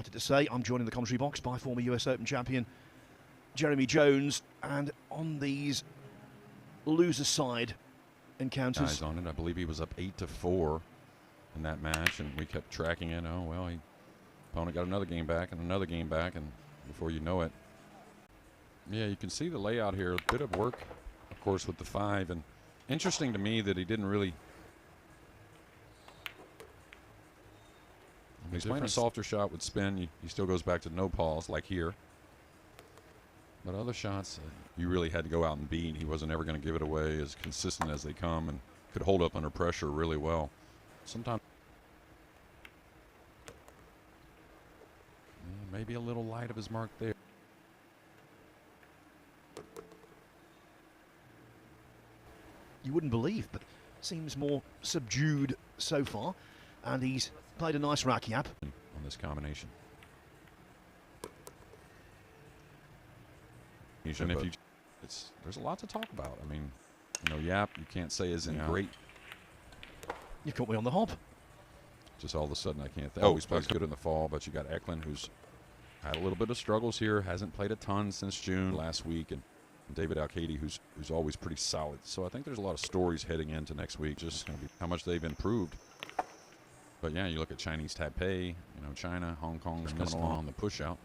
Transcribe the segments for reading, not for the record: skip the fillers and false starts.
To say, I'm joined in the commentary box by former US Open champion Jeremy Jones, and on these loser side encounters. Guys on it. I believe he was up 8-4 in that match, and we kept tracking it. Oh well, opponent got another game back, and before you know it, yeah, you can see the layout here. A bit of work, of course, with the 5, and interesting to me that he didn't really. He's playing a softer shot with spin. He still goes back to no pause like here. But other shots, you really had to go out and beat. He wasn't ever going to give it away, as consistent as they come, and could hold up under pressure really well. Sometimes maybe a little light of his mark there. You wouldn't believe, but seems more subdued so far. And he's played a nice rack, Yapp. On this combination. And if there's a lot to talk about. I mean, Yapp, you can't say isn't great. You caught me on the hop. Just all of a sudden, I can't think. Always plays good in the fall, but you got Eklund, who's had a little bit of struggles here. Hasn't played a ton since June last week, and David Alcady, who's always pretty solid. So I think there's a lot of stories heading into next week. Just going to be how much they've improved. But yeah, you look at Chinese Taipei, China, Hong Kong's coming along on the push out.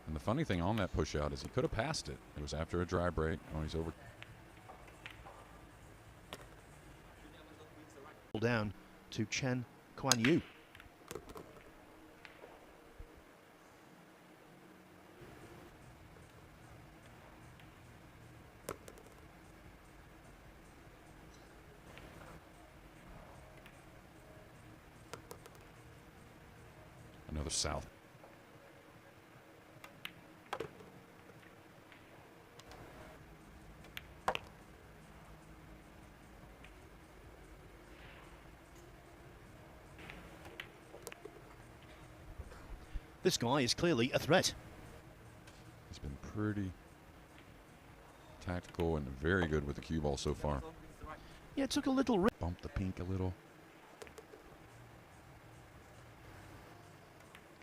And the funny thing on that push out is he could have passed it. It was after a dry break. Oh, he's over. Down to Chen Kuan Yu. Another south. This guy is clearly a threat. He's been pretty tactical and very good with the cue ball so far. Yeah, it took a little risk. Bump the pink a little.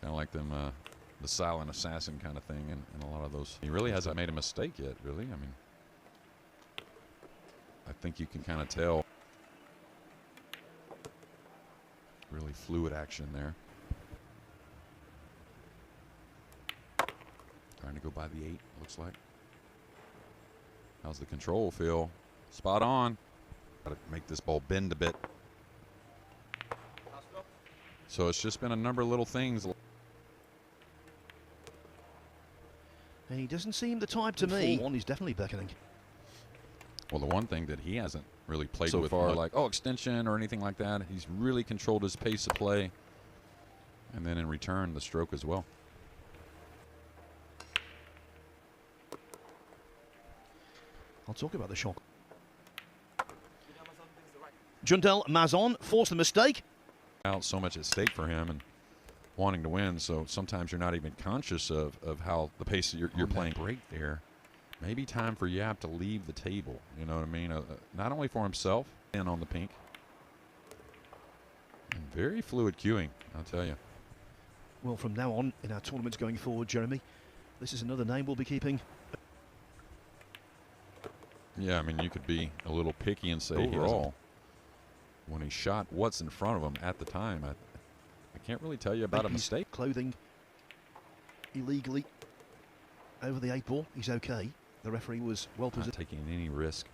Kind of like them, the silent assassin kind of thing, and a lot of those. He really hasn't made a mistake yet, really. I mean, I think you can kind of tell. Really fluid action there. Trying to go by the 8, looks like. How's the control feel? Spot on. Got to make this ball bend a bit. So it's just been a number of little things. And he doesn't seem the type to me. One is definitely beckoning. Well, the one thing that he hasn't really played so with far, like extension or anything like that, he's really controlled his pace of play. And then in return, the stroke as well. I'll talk about the shock. Jundel Mazon forced the mistake. Out so much at stake for him and wanting to win, so sometimes you're not even conscious of how the pace you're playing. Break there. Maybe time for Yapp to leave the table. You know what I mean? Not only for himself and on the pink. And very fluid cueing, I'll tell you. Well, from now on in our tournaments going forward, Jeremy, this is another name we'll be keeping. Yeah, I mean, you could be a little picky and say overall, when he shot what's in front of him at the time, I can't really tell you about a mistake. Clothing illegally over the 8 ball. He's okay. The referee was well positioned. Not taking any risk.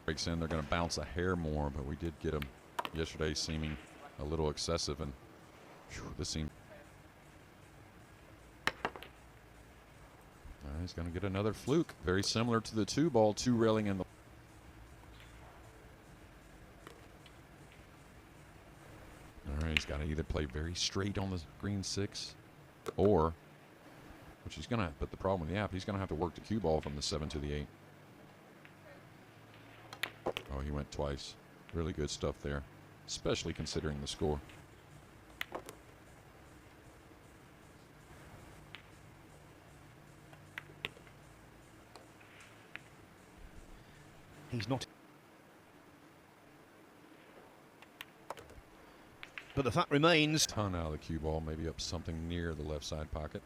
Breaks in, they're going to bounce a hair more, but we did get him yesterday seeming a little excessive, and this seemed. He's going to get another fluke, very similar to the 2-ball, 2 railing in the. All right, he's got to either play very straight on the green 6, or, which he's going to. But the problem with Yapp, he's going to have to work the cue ball from the 7 to the 8. Oh, he went twice. Really good stuff there, especially considering the score. He's not. But the fact remains, ton out of the cue ball, maybe up something near the left side pocket.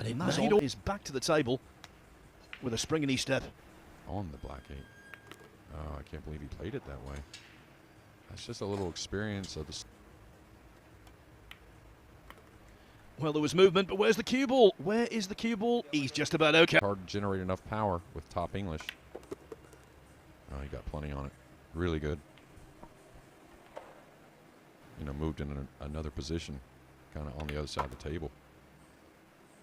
and Mazon is back to the table with a spring in his step. On the black 8. Oh, I can't believe he played it that way. That's just a little experience of the... Well, there was movement, but where's the cue ball? Where is the cue ball? He's just about okay. Hard to generate enough power with top English. Oh, he got plenty on it. Really good. You know, moved in another position, kind of on the other side of the table.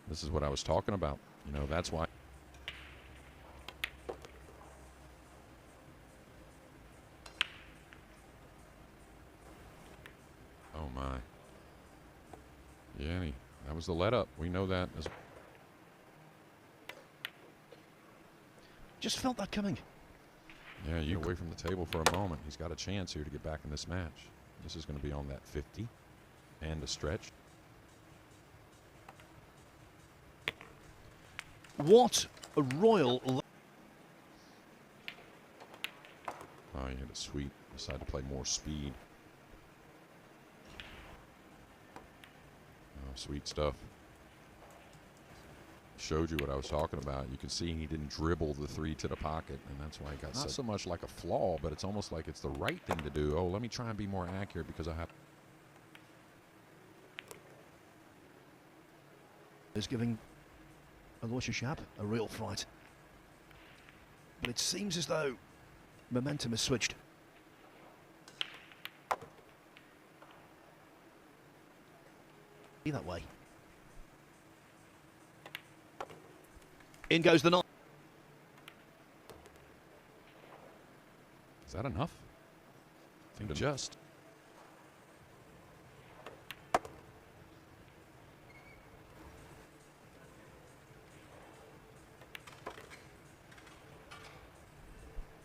This is what I was talking about. You know, that's why. Oh, my. Yeah, that was the let up. We know that. Just felt that coming. Yeah, you away from the table for a moment. He's got a chance here to get back in this match. This is going to be on that 50 and a stretch. What a royal... Oh, he had a sweep. Decided to play more speed. Oh, sweet stuff. Showed you what I was talking about. You can see he didn't dribble the 3 to the pocket, and that's why he got not so much like a flaw, but it's almost like it's the right thing to do. Oh, let me try and be more accurate because I have... Is giving Aloysius Yapp a real fright. But it seems as though momentum has switched. Be that way. In goes the 9. Is that enough? I think just.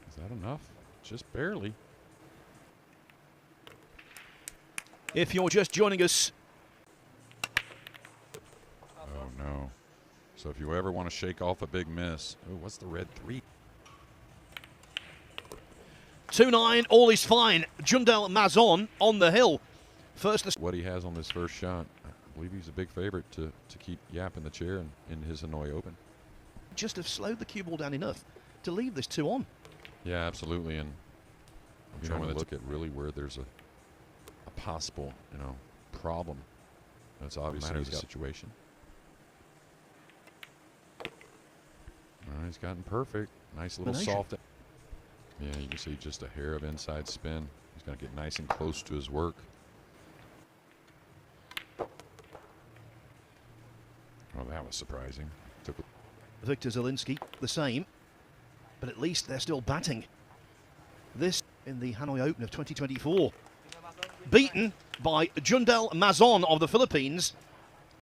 Is that enough? Just barely. If you're just joining us. Oh, no. So if you ever want to shake off a big miss, oh, what's the red 3? 2-9, all is fine. Jundel Mazon on the hill. First, what he has on this first shot, I believe he's a big favorite to keep Yapp in the chair and in his Hanoi Open. Just have slowed the cue ball down enough to leave this 2 on. Yeah, absolutely. And I'm trying to look at really where there's a possible, you know, problem. That's obviously the situation. He's gotten perfect. Nice little soft. Yeah, you can see just a hair of inside spin. He's going to get nice and close to his work. Oh, that was surprising. Victor Zielinski, the same. But at least they're still batting. This in the Hanoi Open of 2024. Beaten by Jundel Mazon of the Philippines.